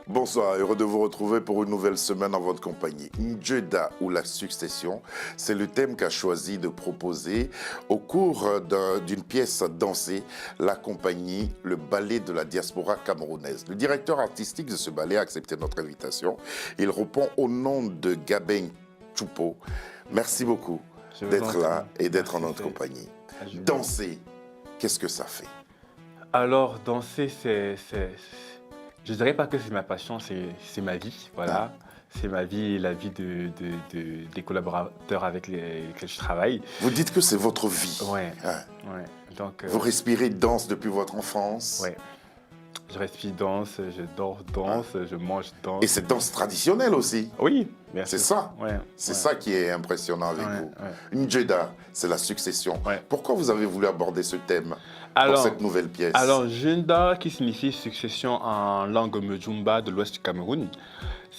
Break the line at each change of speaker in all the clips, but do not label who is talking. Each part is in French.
Bonsoir, heureux de vous retrouver pour une nouvelle semaine en votre compagnie. Ndjeda ou la succession, c'est le thème qu'a choisi de proposer au cours d'une pièce dansée la compagnie, le ballet de la diaspora camerounaise. Le directeur artistique de ce ballet a accepté notre invitation. Il répond au nom de Gabin Choupo. Merci beaucoup d'être là et d'être en notre compagnie. Danser, qu'est-ce que ça fait?
Alors, danser, je ne dirais pas que c'est ma passion, c'est ma vie, voilà. C'est ma vie et la vie des collaborateurs avec lesquels je travaille.
Vous dites que c'est votre vie.
Ouais. Donc,
vous respirez danse depuis votre enfance.
Ouais. Je respire danse, je dors danse, je mange danse.
Et c'est danse traditionnelle aussi.
Oui, bien sûr.
C'est ça.
Ouais.
C'est ça qui est impressionnant avec vous. Ndjeda, c'est la succession. Pourquoi vous avez voulu aborder ce thème pour cette nouvelle pièce?
Alors, Ndjeda, qui signifie succession en langue Mejumba de l'ouest du Cameroun,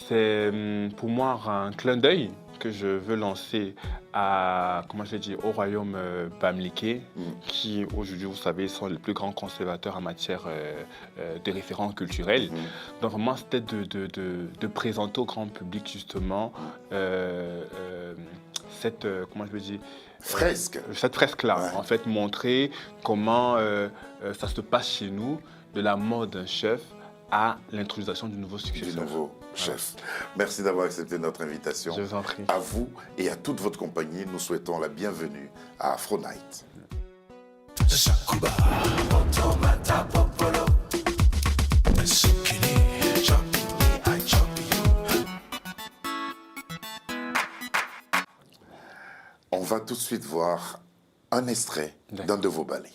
c'est pour moi un clin d'œil que je veux lancer au royaume Bamileke, qui aujourd'hui, vous savez, sont les plus grands conservateurs en matière de référents culturels. Donc vraiment, c'était de présenter au grand public justement cette fresque-là, en fait, montrer comment ça se passe chez nous, de la mort d'un chef à l'introduction du nouveau successeur.
Chef. Merci d'avoir accepté notre invitation.
Je vous en prie.
À vous et à toute votre compagnie, nous souhaitons la bienvenue à Afro Night. On va tout de suite voir un extrait d'un de vos ballets.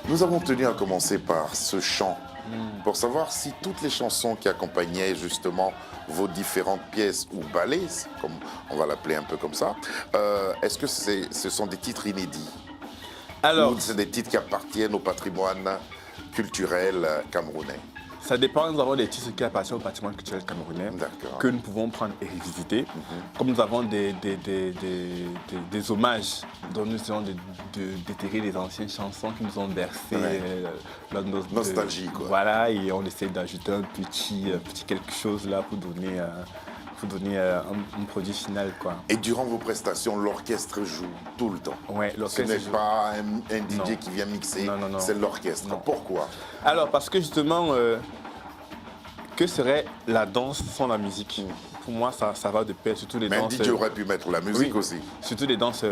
Nous avons tenu à commencer par ce chant, pour savoir si toutes les chansons qui accompagnaient justement vos différentes pièces ou ballets, comme on va l'appeler un peu comme ça, est-ce que ce sont des titres inédits?
Alors,
ou c'est des titres qui appartiennent au patrimoine culturel camerounais?
Ça dépend, nous avons des titres qui appartiennent au patrimoine culturel camerounais que nous pouvons prendre et revisiter. Comme nous avons des hommages dont nous essayons d'étirer les anciennes chansons qui nous ont bercé.
Nostalgie, quoi.
Voilà, et on essaie d'ajouter un petit quelque chose là pour donner un produit final, quoi.
Et durant vos prestations, l'orchestre joue tout le temps?
Ouais, l'orchestre
joue. Ce n'est pas un DJ qui vient mixer, c'est l'orchestre. Pourquoi?
Alors, parce que justement, que serait la danse sans la musique? Pour moi, ça va de pair, surtout les danses...
Mais un DJ aurait pu mettre la musique aussi.
Surtout les danses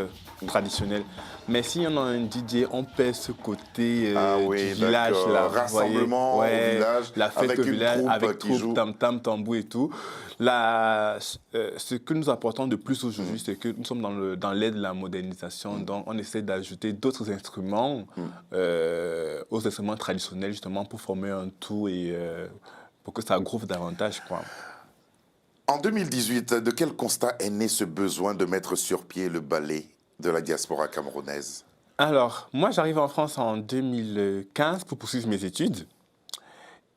traditionnelles. Mais si on a un DJ, on perd ce côté du village. Là,
rassemblement au village,
la fête
avec
au village,
troupe
avec troupe, tam-tam, tambour et tout. Là, ce que nous apportons de plus aujourd'hui, c'est que nous sommes dans l'aide de la modernisation. Donc, on essaie d'ajouter d'autres instruments aux instruments traditionnels, justement, pour former un tout et pour que ça groove davantage, quoi.
En 2018, de quel constat est né ce besoin de mettre sur pied le ballet de la diaspora camerounaise?
Alors, moi, j'arrive en France en 2015 pour poursuivre mes études.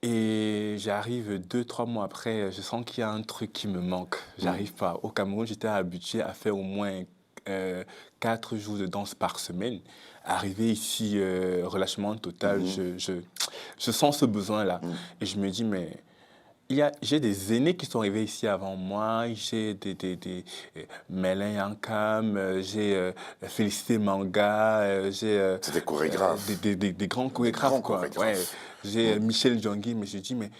Et j'arrive 2-3 mois après, je sens qu'il y a un truc qui me manque. J'arrive pas. Au Cameroun, j'étais habitué à faire au moins 4 jours de danse par semaine. Arrivé ici, relâchement total, je sens ce besoin-là. Et je me dis, mais j'ai des aînés qui sont arrivés ici avant moi, j'ai Mélin Yankam, j'ai Félicité Manga, j'ai
C'est des chorégraphes.
des grands chorégraphes, quoi.
chorégraphes.
Ouais. J'ai Michel Djangui, mais je dis, mais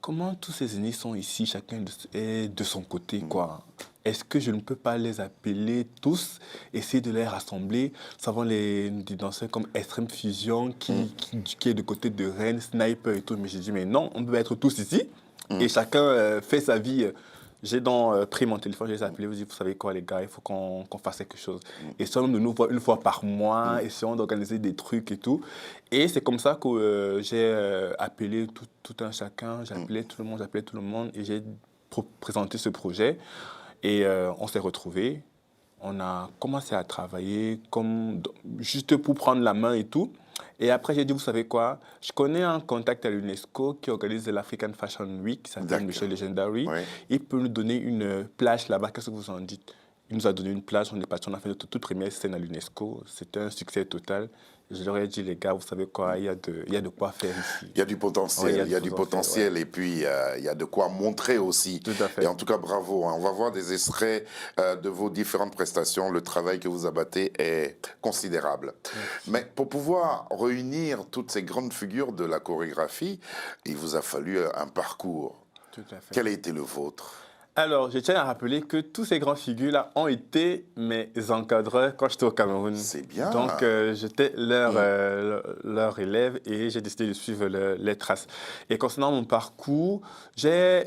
comment tous ces aînés sont ici, chacun est de son côté, quoi? Est-ce que je ne peux pas les appeler tous, essayer de les rassembler? Nous avons des danseurs comme Extreme Fusion qui est de côté de Rennes, Sniper et tout. Mais j'ai dit, mais non, on peut être tous ici et chacun fait sa vie. J'ai donc pris mon téléphone, je les ai appelés, vous savez quoi les gars, il faut qu'on fasse quelque chose. Essayons de nous voir une fois par mois, essayons d'organiser des trucs et tout. Et c'est comme ça que j'ai appelé tout un chacun, j'appelais tout le monde et j'ai présenté ce projet. Et on s'est retrouvés, on a commencé à travailler juste pour prendre la main et tout. Et après, j'ai dit, vous savez quoi, je connais un contact à l'UNESCO qui organise l'African Fashion Week, qui s'appelle Michel Legendary.
Ouais.
Il peut nous donner une plage là-bas, qu'est-ce que vous en dites? Il nous a donné une plage, on est parti, on a fait notre toute première scène à l'UNESCO. C'était un succès total. Je leur ai dit, les gars, vous savez quoi, il y a de quoi faire ici.
Il y a du potentiel,
Ouais,
il y a du potentiel et puis il y a de quoi montrer aussi.
Tout à fait.
Et en tout cas, bravo. Hein. On va voir des extraits de vos différentes prestations. Le travail que vous abattez est considérable. Mais pour pouvoir réunir toutes ces grandes figures de la chorégraphie, il vous a fallu un parcours.
Tout à fait.
Quel a été le vôtre?
Alors, je tiens à rappeler que tous ces grands figures-là ont été mes encadreurs quand j'étais au Cameroun.
C'est bien.
Donc, j'étais leur élève et j'ai décidé de suivre les traces. Et concernant mon parcours, j'ai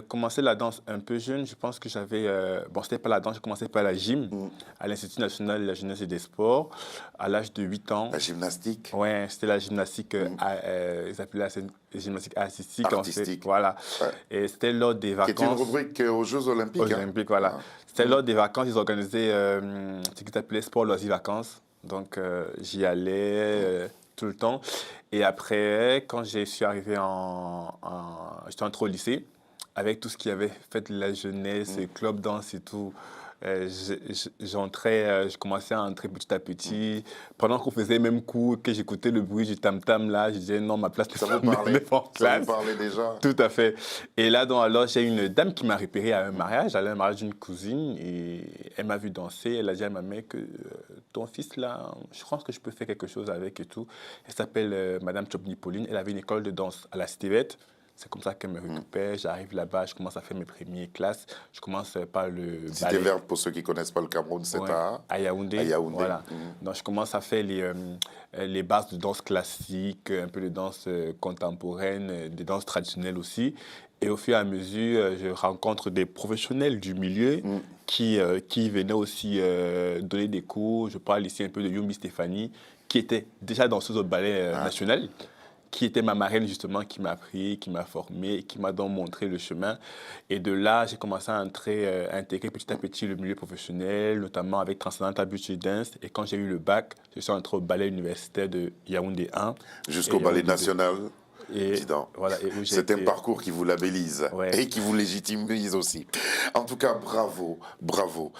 commencé la danse un peu jeune. Je pense que j'avais... bon, c'était pas la danse, j'ai commencé par la gym à l'Institut national de la jeunesse et des sports à l'âge de 8 ans.
La gymnastique.
Ouais, c'était la gymnastique, ils appelaient la gymnastique artistique.
Artistique.
En fait, voilà. Ouais. Et c'était lors des vacances.
Qui est une rubrique aux Jeux Olympiques.
Aux Olympiques, voilà. C'était lors des vacances, ils organisaient ce qu'ils appelaient sport, loisirs, vacances. Donc, j'y allais tout le temps. Et après, quand je suis arrivé j'étais entré au lycée, avec tout ce qu'il y avait fait de la jeunesse, club danse et tout. Je commençais à entrer petit à petit. Pendant qu'on faisait même cours, que j'écoutais le bruit du tam-tam là, je disais non, ma place n'est pas en classe.
Ça vous parlait déjà.
Tout à fait. Et là, alors, j'ai une dame qui m'a repéré à un mariage, à un mariage d'une cousine, et elle m'a vu danser. Elle a dit à ma mère que ton fils là, je pense que je peux faire quelque chose avec et tout. Elle s'appelle Madame Chobni Pauline. Elle avait une école de danse à la Cité-Verte. C'est comme ça qu'elle me récupère. J'arrive là-bas, je commence à faire mes premières classes. Je commence par le ballet.
Cité-Verte, pour ceux qui ne connaissent pas le Cameroun, c'est
à Yaoundé. Voilà. Donc, je commence à faire les bases de danse classique, un peu de danse contemporaine, des danses traditionnelles aussi. Et au fur et à mesure, je rencontre des professionnels du milieu qui venaient aussi donner des cours. Je parle ici un peu de Yumi Stéphanie, qui était déjà danseuse au ballet national, qui était ma marraine justement, qui m'a appris, qui m'a formé, qui m'a donc montré le chemin. Et de là, j'ai commencé à intégrer petit à petit le milieu professionnel, notamment avec Transcendental Beauty Dance. Et quand j'ai eu le bac, je suis entré au ballet universitaire de Yaoundé 1.
Jusqu'au ballet national.
Voilà,
c'est un parcours qui vous labellise et qui vous légitimise aussi. En tout cas, bravo, bravo.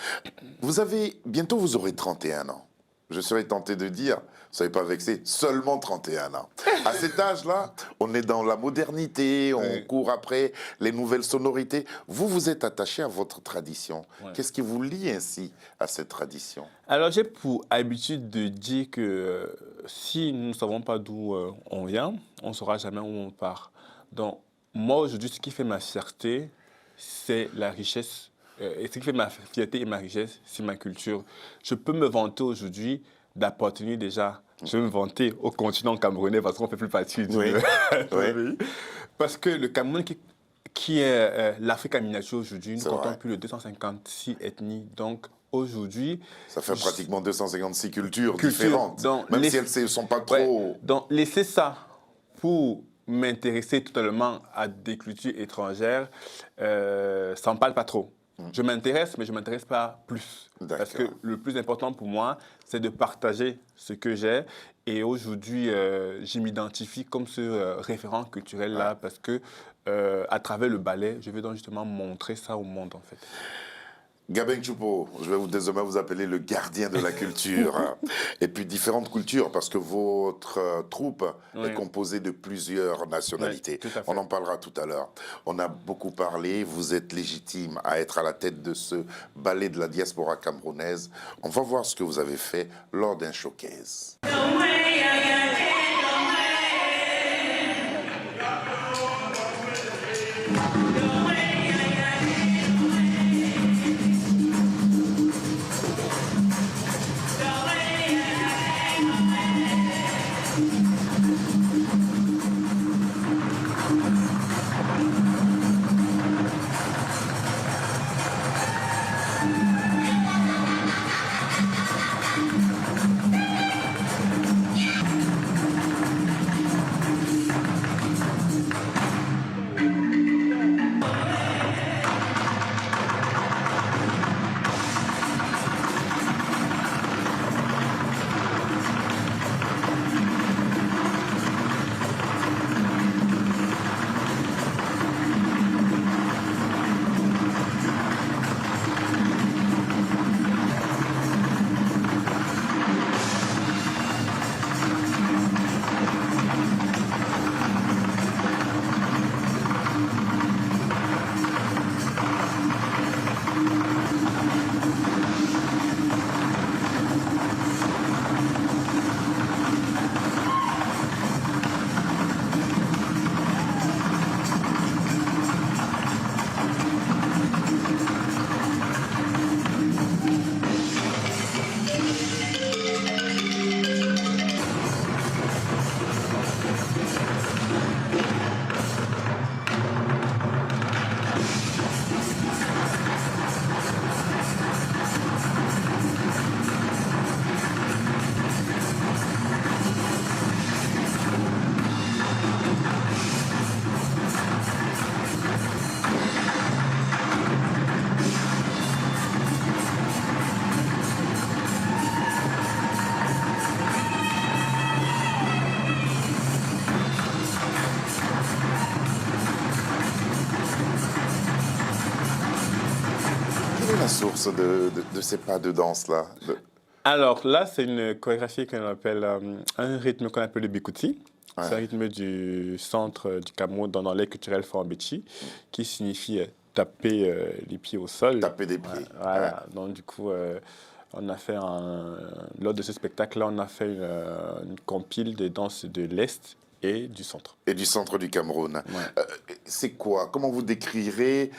Bientôt vous aurez 31 ans. Je serais tenté de dire, soyez pas vexés, seulement 31 ans. À cet âge-là, on est dans la modernité, on court après les nouvelles sonorités. Vous êtes attaché à votre tradition. Qu'est-ce qui vous lie ainsi à cette tradition?
Alors, j'ai pour habitude de dire que si nous ne savons pas d'où on vient, on ne saura jamais où on part. Donc, moi, aujourd'hui, ce qui fait ma fierté, c'est la richesse. Et ce qui fait ma fierté et ma richesse, c'est ma culture. Je peux me vanter aujourd'hui d'appartenir déjà, je vais me vanter au continent camerounais parce qu'on ne fait plus partie du pays. Parce que le Cameroun, qui est l'Afrique en miniature aujourd'hui, nous comptons plus de 256 ethnies. Donc aujourd'hui...
Ça fait pratiquement 256 cultures différentes, donc, même si elles ne sont pas trop...
Donc laisser ça pour m'intéresser totalement à des cultures étrangères, ça ne parle pas trop. Je m'intéresse, mais je ne m'intéresse pas plus. Parce que le plus important pour moi, c'est de partager ce que j'ai. Et aujourd'hui, je m'identifie comme ce référent culturel-là parce que, à travers le ballet, je vais donc justement montrer ça au monde, en fait.
Gabin Choupo, je vais désormais vous appeler le gardien de la culture. Et puis différentes cultures, parce que votre troupe
Oui,
est composée de plusieurs
oui,
nationalités.
tout à
On
fait.
en parlera tout à l'heure. On a beaucoup parlé, vous êtes légitime à être à la tête de ce ballet de la diaspora camerounaise. On va voir ce que vous avez fait lors d'un showcase. Quelle est la source de ces pas de danse-là?
Alors là, c'est une chorégraphie qu'on appelle un rythme qu'on appelle le bikuti. C'est un
Ouais.
rythme du centre du Cameroun dans l'aire culturelle Fort-Béchi, qui signifie taper les pieds au sol.
Taper des
Ouais,
pieds.
voilà. Donc du coup, on a fait lors de ce spectacle-là, on a fait une compile des danses de l'Est et du centre.
Et du centre du Cameroun.
Ouais.
C'est quoi? Comment vous décrirez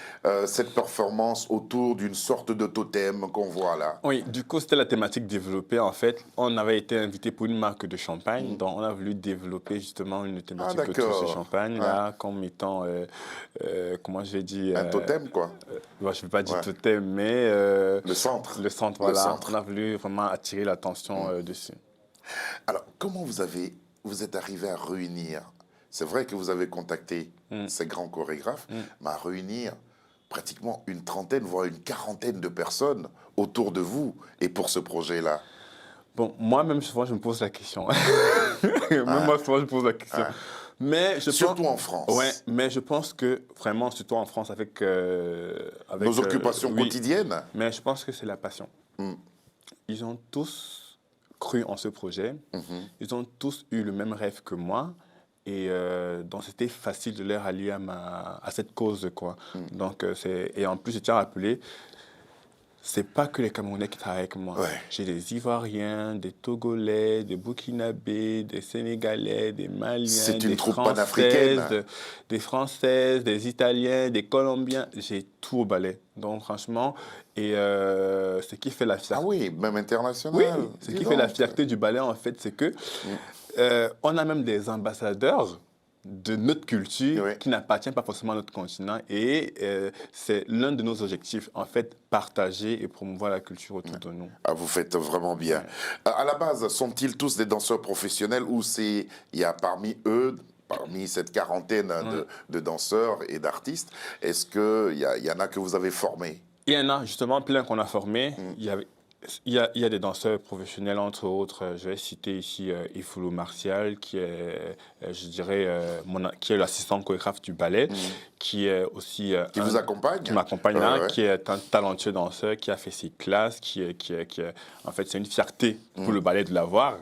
cette performance autour d'une sorte de totem qu'on voit là?
Oui, du coup, c'était la thématique développée. En fait, on avait été invité pour une marque de champagne, donc on a voulu développer justement une thématique autour de ce
d'accord.
champagne-là, comme étant, comment je vais dire,
Un totem, quoi.
bon, je ne vais pas dire
Ouais.
totem, mais
Le centre.
le centre,
Le
voilà.
centre.
On a voulu vraiment attirer l'attention dessus.
Alors, comment vous êtes arrivé à réunir? C'est vrai que vous avez contacté ces grands chorégraphes, mais à réunir pratiquement une trentaine, voire une quarantaine de personnes autour de vous et pour ce projet-là.
Bon, moi-même, souvent, je me pose la question. Même moi, souvent, je me pose la question. Mais je
Surtout
pense...
en France.
Ouais, mais je pense que vraiment, surtout en France, avec
Nos occupations
oui,
quotidiennes.
mais je pense que c'est la passion. Ils ont tous cru en ce projet. Ils ont tous eu le même rêve que moi. Et donc, c'était facile de leur allier à cette cause, quoi. Donc, et en plus, je tiens à rappeler, c'est pas que les Camerounais qui travaillent avec moi.
Ouais.
J'ai des Ivoiriens, des Togolais, des Burkinabés, des Sénégalais, des Maliens,
C'est une
des
troupe
Françaises,
panafricaine.
des Françaises, des Italiens, des Colombiens. J'ai tout au balai. Donc franchement, et ce qui fait la
Ah
fierté.
oui, même international.
Oui, ce
Dis
qui fait la
donc.
fierté du ballet en fait, c'est que on a même des ambassadeurs de notre culture
Oui.
qui n'appartient pas forcément à notre continent. Et c'est l'un de nos objectifs, en fait, partager et promouvoir la culture autour de nous.
Ah, vous faites vraiment bien. À la base, sont-ils tous des danseurs professionnels ou il y a parmi eux, parmi cette quarantaine de danseurs et d'artistes, est-ce qu'il y en a que vous avez formés?
Il y en a justement plein qu'on a formés. Il y avait il y a des danseurs professionnels, entre autres. Je vais citer ici Ifulu Martial, qui est, je dirais, qui est l'assistant chorégraphe du ballet, qui est aussi
Qui vous accompagne?
qui m'accompagne
Ouais,
là,
ouais.
qui est un talentueux danseur, qui a fait ses classes, en fait, c'est une fierté pour le ballet de l'avoir.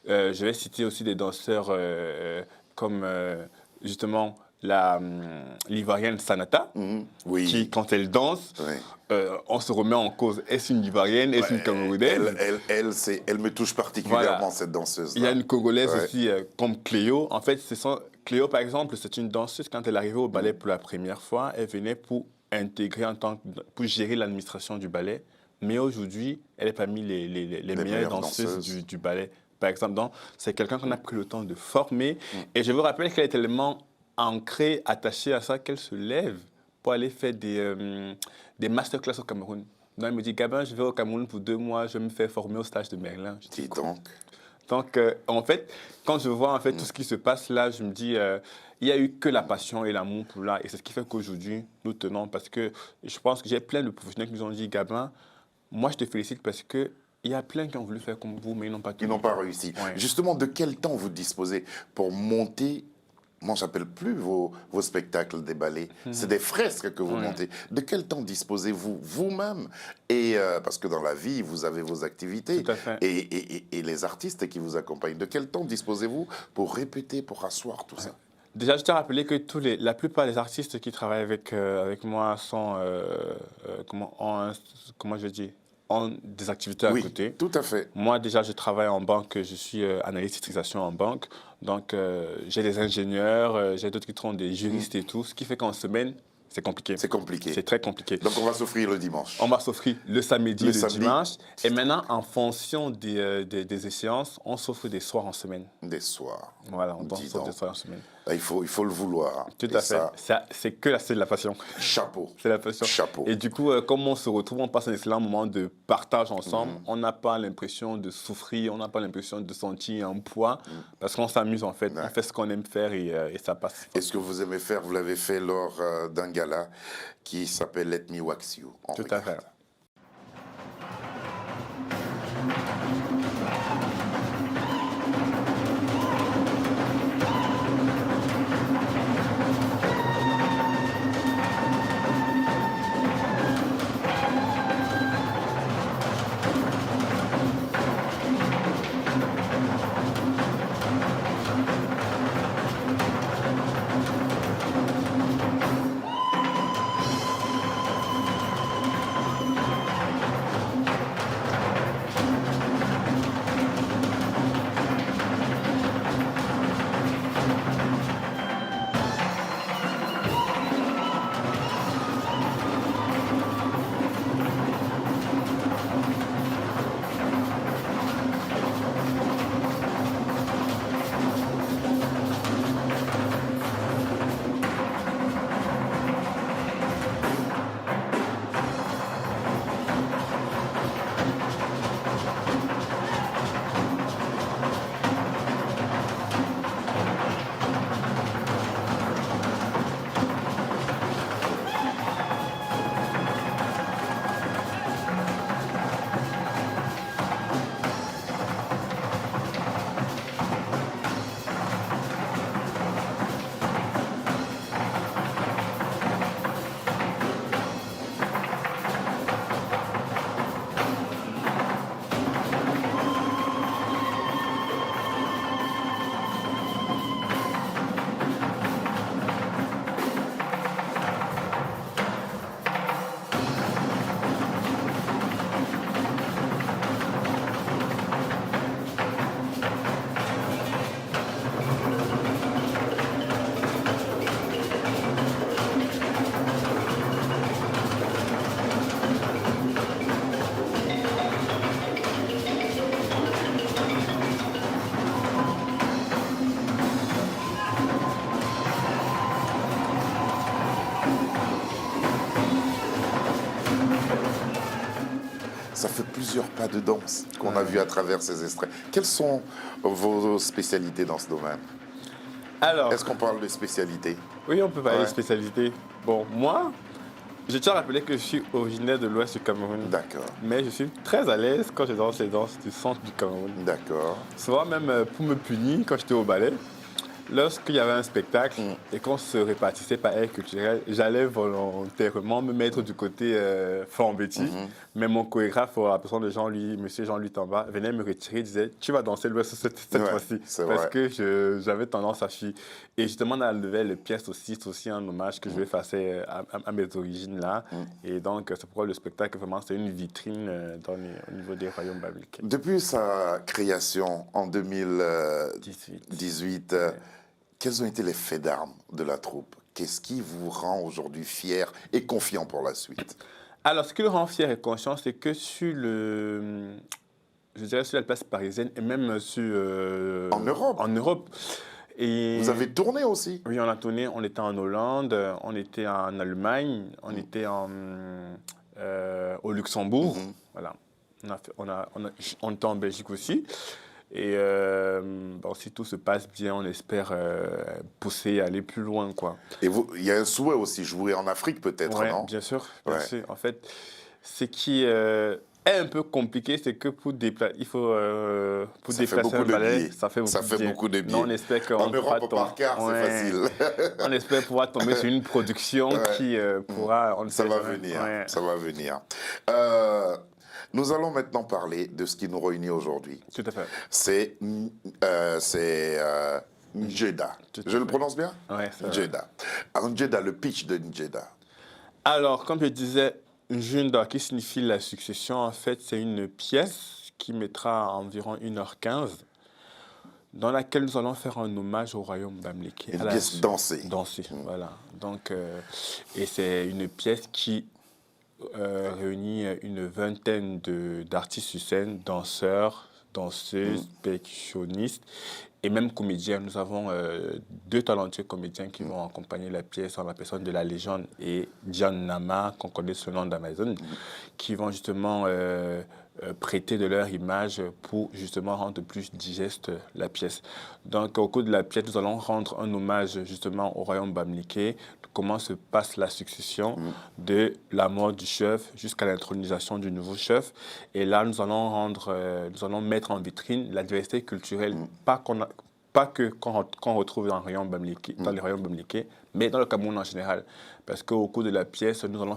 Je vais citer aussi des danseurs comme justement l'Ivoirienne Sanata,
Oui.
qui, quand elle danse,
Ouais.
on se remet en cause. Est-ce une Ivoirienne? Est-ce une Camerounaise?
Elle me touche particulièrement,
Voilà.
cette danseuse-là.
Il y a une Congolaise
Ouais.
aussi, comme Cléo. En fait, Cléo, par exemple, c'est une danseuse. Quand elle arrivait au ballet pour la première fois, elle venait pour intégrer pour gérer l'administration du ballet. Mais aujourd'hui, elle est parmi les meilleures danseuses du ballet. Par exemple, donc, c'est quelqu'un qu'on a pris le temps de former. Et je vous rappelle qu'elle est tellement ancrée, attachée à ça, qu'elle se lève pour aller faire des masterclass au Cameroun. Donc, elle me dit, Gabin, je vais au Cameroun pour 2 mois, je vais me faire former au stage de Merlin. Je dis,
Dis donc.
donc, en fait, quand je vois en fait, tout ce qui se passe là, je me dis, il n'y a eu que la passion et l'amour pour là. Et c'est ce qui fait qu'aujourd'hui, nous tenons. Parce que je pense que j'ai plein de professionnels qui nous ont dit, Gabin, moi, je te félicite parce qu'il y a plein qui ont voulu faire comme vous, mais ils n'ont pas tout.
Ils n'ont pas réussi.
Ouais.
Justement, de quel temps vous disposez pour monter? Moi, j'appelle plus vos spectacles des ballets. C'est des fresques que vous montez. De quel temps disposez-vous vous-même? Et parce que dans la vie, vous avez vos activités.
Tout à fait.
Et les artistes qui vous accompagnent. De quel temps disposez-vous pour répéter, pour asseoir tout ça?
Déjà, je tiens à rappeler que la plupart des artistes qui travaillent avec moi sont, comment je dis, ont des activités à côté.
Tout à fait.
Moi, déjà, je travaille en banque, je suis analyste titrisation en banque. Donc, j'ai des ingénieurs, j'ai d'autres qui sont des juristes et tout, ce qui fait qu'en semaine, c'est compliqué.
C'est compliqué.
C'est très compliqué.
Donc, on va s'offrir le dimanche.
On va s'offrir le samedi, le
samedi.
dimanche. Et maintenant, en fonction des échéances, on s'offre des soirs en semaine.
Des soirs.
Voilà, on s'offre des soirs en semaine.
Il faut le vouloir.
Tout à fait. C'est que c'est de la passion.
Chapeau.
C'est la passion.
Chapeau.
Et du coup, comme on se retrouve, on passe un excellent moment de partage ensemble. On n'a pas l'impression de souffrir, on n'a pas l'impression de sentir un poids, parce qu'on s'amuse en fait. On fait ce qu'on aime faire et ça passe.
Et ce que vous aimez faire, vous l'avez fait lors d'un gala qui s'appelle Let Me Wax You.
Tout à fait.
Ça fait plusieurs pas de danse qu'on a vu à travers ces extraits. Quelles sont vos spécialités dans ce domaine?
Alors,
Est-ce qu'on parle de spécialité?
oui, on peut parler
Ouais.
de spécialité. Bon, moi, Je tiens à rappeler que je suis originaire de l'ouest du Cameroun.
D'accord,
Mais je suis très à l'aise quand je danse les danses du centre du Cameroun.
d'accord.
Souvent même pour me punir quand j'étais au ballet. Lorsqu'il y avait un spectacle et qu'on se répartissait par aire culturelle, j'allais volontairement me mettre du côté Fort-en-Béti. Mais mon chorégraphe, à la personne de Jean-Louis, monsieur Jean-Louis Tamba, venait me retirer et disait « Tu vas danser l'Ouest cette
Ouais,
fois-ci ».
c'est
Parce
vrai.
que j'avais tendance à fuir. Et justement, dans la nouvelle pièce aussi, c'est aussi un hommage que je vais faire à mes origines là. Et donc, c'est pourquoi le spectacle, vraiment, c'est une vitrine au niveau des royaumes babyloniens.
Depuis sa création en
18.
2018, quels ont été les faits d'armes de la troupe? Qu'est-ce qui vous rend aujourd'hui fier et confiant pour la suite?
Alors, ce qui le rend fier et conscient, c'est que je dirais sur la place parisienne et même
En Europe?
En Europe. Et
Vous avez tourné aussi?
oui, on a tourné, on était en Hollande, on était en Allemagne, on était au Luxembourg. Voilà. On était en Belgique aussi. Et si tout se passe bien, on espère pousser, aller plus loin, quoi.
Et il y a un souhait aussi, jouer en Afrique peut-être,
Ouais,
non?
bien sûr, bien
Ouais.
sûr. En fait, ce qui est un peu compliqué, c'est que pour déplacer
beaucoup
un
de
ballet,
billets.
ça fait beaucoup
Ça
de
fait
billets.
beaucoup de
Mais
billets.
on espère qu'on
En
pourra
Europe, par car, c'est facile.
On espère pouvoir tomber sur une production qui pourra... On ne
Ça
sait
va
jamais.
venir,
Ouais.
ça va venir. Nous allons maintenant parler de ce qui nous réunit aujourd'hui.
Tout à fait.
C'est Njeda.
Tout à
Je le
fait.
prononce bien?
Ouais, c'est vrai.
Njeda. Alors, Njeda, le pitch de Njeda.
Alors, comme je disais, Njunda, qui signifie la succession, en fait, c'est une pièce qui mettra environ 1h15, dans laquelle nous allons faire un hommage au royaume bamileke.
Une pièce dansée.
Dansée, voilà. Donc, et c'est une pièce qui réunit une vingtaine d'artistes sur scène, danseurs, danseuses, percussionnistes et même comédiens. Nous avons 2 talentueux comédiens qui vont accompagner la pièce en la personne de la légende et Diane Nama, qu'on connaît sous le nom d'Amazon, qui vont justement prêter de leur image pour justement rendre plus digeste la pièce. Donc au cours de la pièce, nous allons rendre un hommage justement au royaume bamileke, comment se passe la succession de la mort du chef jusqu'à l'intronisation du nouveau chef. Et là, nous allons mettre en vitrine la diversité culturelle, pas que qu'on retrouve dans, dans les royaumes bamileke, mais dans le Cameroun en général. Parce qu'au cours de la pièce, nous allons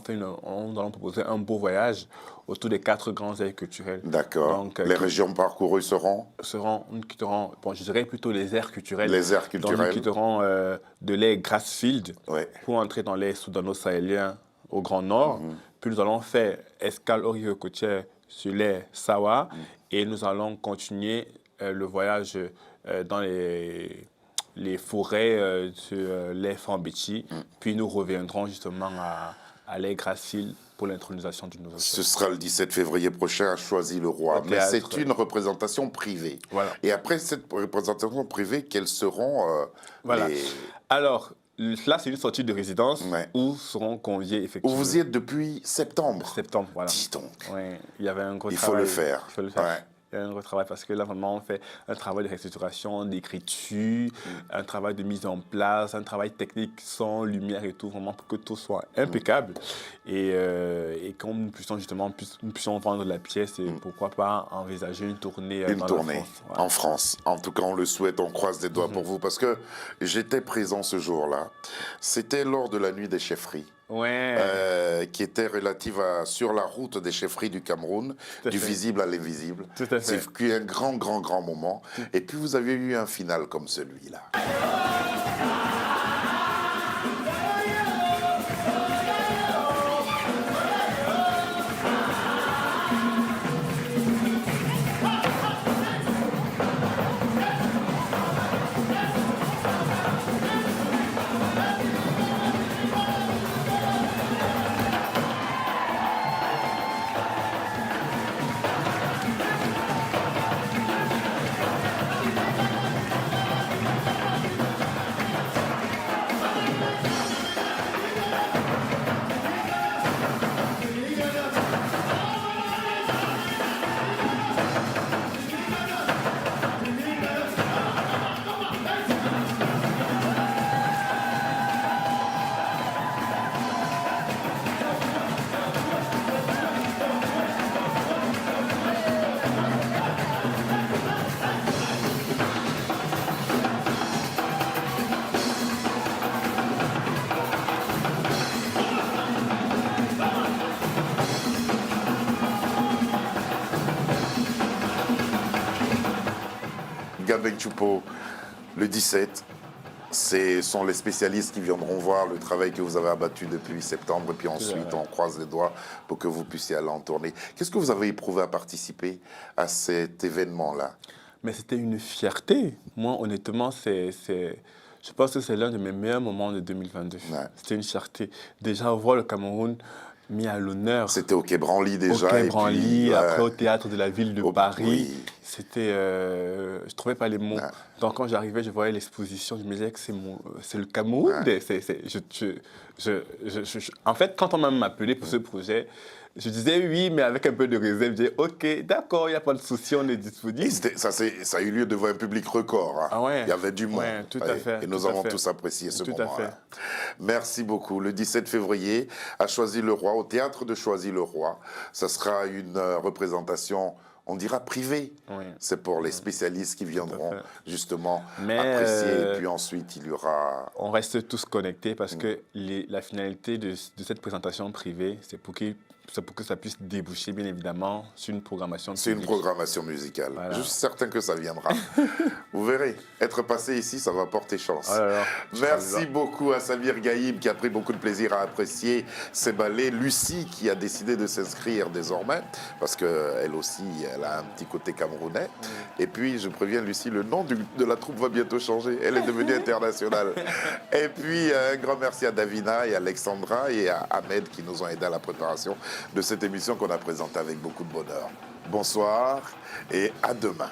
proposer un beau voyage autour des 4 grands aires culturelles.
D'accord.
Donc,
Les régions parcourues seront?
Nous quitterons, je dirais plutôt les aires culturelles.
Les aires
Donc,
culturelles.
nous quitterons de l'aire Grassfield
Ouais.
pour entrer dans l'aire soudano-sahélien au Grand Nord. Puis nous allons faire escale au rive côtière sur l'aire Sawa. Et nous allons continuer le voyage dans les forêts sur l'aire Fort-en-Béti. Puis nous reviendrons justement à l'aire Grassfield pour l'intronisation du nouveau chef.
Ce sera le 17 février prochain à Choisy-le-Roi.
Au
Mais
théâtre.
c'est une représentation privée.
Voilà.
Et après cette représentation privée, quels seront
Voilà.
les...
Alors, là, c'est une sortie de résidence
Ouais.
où seront conviés
Où
effectivement.
vous y êtes depuis septembre.
Septembre, voilà.
Dis donc.
Ouais, il y avait un gros
Il faut
travail.
le faire.
Il faut le faire.
Ouais.
Il y a un gros travail parce que là, vraiment, on fait un travail de restructuration, d'écriture, un travail de mise en place, un travail technique, son, lumière et tout, vraiment pour que tout soit impeccable. Et qu'on nous puissions vendre la pièce et pourquoi pas envisager une tournée
Une
dans
tournée
la France. Voilà.
en France. En tout cas, on le souhaite, on croise des doigts pour vous. Parce que j'étais présent ce jour-là. C'était lors de la nuit des chefferies.
Ouais.
Qui était relative sur la route des chefferies du Cameroun,
Tout à
du
fait.
visible à l'invisible.
Tout à fait.
C'est un grand moment. Et puis vous avez eu un final comme celui-là. Gabeng Choupo, le 17, ce sont les spécialistes qui viendront voir le travail que vous avez abattu depuis septembre. Et puis ensuite, on croise les doigts pour que vous puissiez aller en tournée. Qu'est-ce que vous avez éprouvé à participer à cet événement-là?
Mais c'était une fierté. Moi, honnêtement, je pense que c'est l'un de mes meilleurs moments de 2022.
Ouais.
C'était une fierté. Déjà, voir le Cameroun mis à l'honneur.
C'était au Quai Branly déjà.
Au Quai Branly, après au Théâtre de la Ville de Paris.
Oui.
C'était... je ne trouvais pas les mots.
Ouais.
Donc quand j'arrivais, je voyais l'exposition, je me disais que c'est le Cameroun. Ouais. En fait, quand on m'a appelé pour ce projet, je disais oui, mais avec un peu de réserve. Je disais ok, d'accord, il n'y a pas de souci, on est disponible.
Ça a eu lieu devant un public record. Hein.
Ah ouais.
Il y avait du monde.
Ouais, tout à fait.
Et nous avons tous apprécié ce moment-là.
Tout à fait.
Merci beaucoup. Le 17 février, à Choisy-le-Roi, au théâtre de Choisy-le-Roi, ça sera une représentation, on dira privée. Oui. C'est pour les spécialistes qui viendront justement apprécier. Et puis ensuite, il y aura...
On reste tous connectés parce que la finalité de cette présentation privée, c'est pour que ça puisse déboucher, bien évidemment, sur une programmation publique.
C'est une programmation musicale. Voilà. Je suis certain que ça viendra. Vous verrez, être passé ici, ça va porter chance. Merci beaucoup à Samir Gaïb qui a pris beaucoup de plaisir à apprécier ces ballets. Lucie qui a décidé de s'inscrire désormais parce qu'elle aussi, elle a un petit côté camerounais. Et puis, je préviens Lucie, le nom de la troupe va bientôt changer. Elle est devenue internationale. Et puis, un grand merci à Davina et à Alexandra et à Ahmed qui nous ont aidés à la préparation de cette émission qu'on a présentée avec beaucoup de bonheur. Bonsoir et à demain.